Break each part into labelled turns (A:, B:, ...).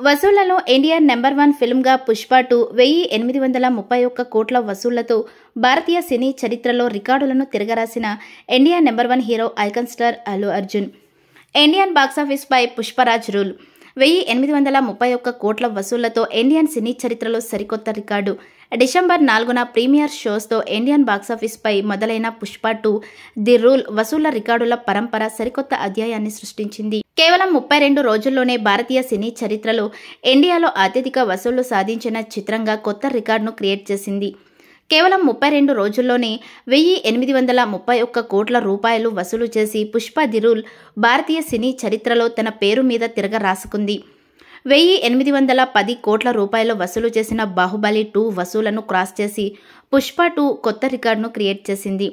A: వసూళ్లలో India number 1 ఫిల్మ్గా పుష్ప 2 1831 కోట్ల వసూళ్లతో భారతీయ సినీ చరిత్రలో రికార్డులను తిరగరాసిన India number 1 hero icon star Allu Arjun. Indian బాక్సాఫీస్పై పుష్పరాజ్ రూల్. 1831 కోట్ల వసూళ్లతో ఇండియన్ సినీ చరిత్రలో సరికొత్త రికార్డు. డిసెంబర్ 4న ప్రీమియర్ షోస్తో ఇండియన్ బాక్సాఫీస్పై మొదలైన పుష్ప 2 ది రూల్ వసూళ్ల రికార్డుల పరంపర సరికొత్త అధ్యాయాన్ని సృష్టించింది. కేవలం 32 రోజుల్లోనే భారతీయ సినీ చరిత్రలో ఇండియాలో అత్యధిక వసూళ్లు సాధించిన చిత్రంగా కొత్త రికార్డును క్రియేట్ చేసింది. కేవలం 32 రోజుల్లోనే 1831 కోట్ల రూపాయలు వసూలు చేసి పుష్ప ది రూల్ భారతీయ సినీ చరిత్రలో తన పేరు మీద తిరగ రాసుకుంది. 1810 కోట్ల రూపాయలు వసూలు చేసిన బాహుబలి 2 వసూలను క్రాస్ చేసి పుష్ప 2 కొత్త రికార్డును క్రియేట్ చేసింది.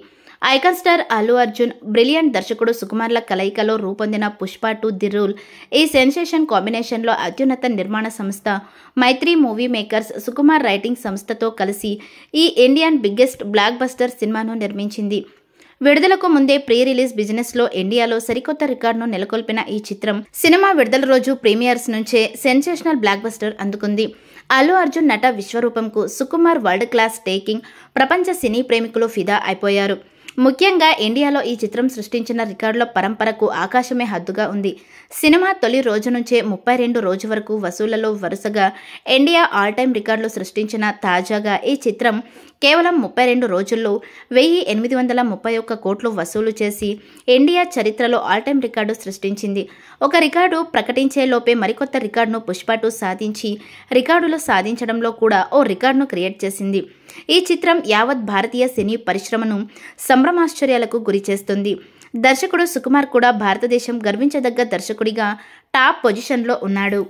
A: Icon star Allu Arjun, brilliant దర్శకుడు సుకుమార్ల కలయికలో రూపొందిన పుష్ప 2 ది రూల్ ఈ సెన్సేషన్ కాంబినేషన్లో అత్యున్నత నిర్మాణ సంస్థ మైత్రి మూవీ మేకర్స్ సుకుమార్ రైటింగ్ సంస్థతో కలిసి ఈ ఇండియన్ బిగ్గెస్ట్ బ్లాక్ బస్టర్ సినిమాను నిర్మించింది. విడుదలకు ముందే ప్రీ రిలీజ్ బిజినెస్లో ఇండియాలో సరికొత్త రికార్డును నెలకొల్పిన ఈ చిత్రం సినిమా విడుదల రోజు ప్రీమియర్స్ నుంచే సెన్సేషనల్ బ్లాక్ బస్టర్ అందుకుంది. అల్లు అర్జున్ నట విశ్వరూపంకు సుకుమార్ వరల్డ్ క్లాస్ టేకింగ్ ప్రపంచ సినీ ప్రేమికులు ఫిదా అయిపోయారు. ముఖ్యంగా ఇండియాలో ఈ చిత్రం సృష్టించిన రికార్డుల పరంపరకు ఆకాశమే హద్దుగా ఉంది. సినిమా తొలి రోజు నుంచే 32 రోజు వరకు వసూళ్లలో వరుసగా ఇండియా ఆల్ టైమ్ రికార్డులు సృష్టించిన తాజాగా ఈ చిత్రం కేవలం 32 రోజుల్లో 1831 కోట్లు వసూలు చేసి ఇండియా చరిత్రలో ఆల్ టైమ్ రికార్డు సృష్టించింది. ఒక రికార్డు ప్రకటించేలోపే మరికొత్త రికార్డును పుష్ప 2 సాధించి రికార్డులు సాధించడంలో కూడా ఓ రికార్డును క్రియేట్ చేసింది. ఈ చిత్రం యావత్ భారతీయ సినీ పరిశ్రమను సంభ్రమాశ్చర్యాలకు గురి చేస్తుంది. దర్శకుడు సుకుమార్ కూడా భారతదేశం గర్వించదగ్గ దర్శకుడిగా టాప్ పొజిషన్లో ఉన్నాడు.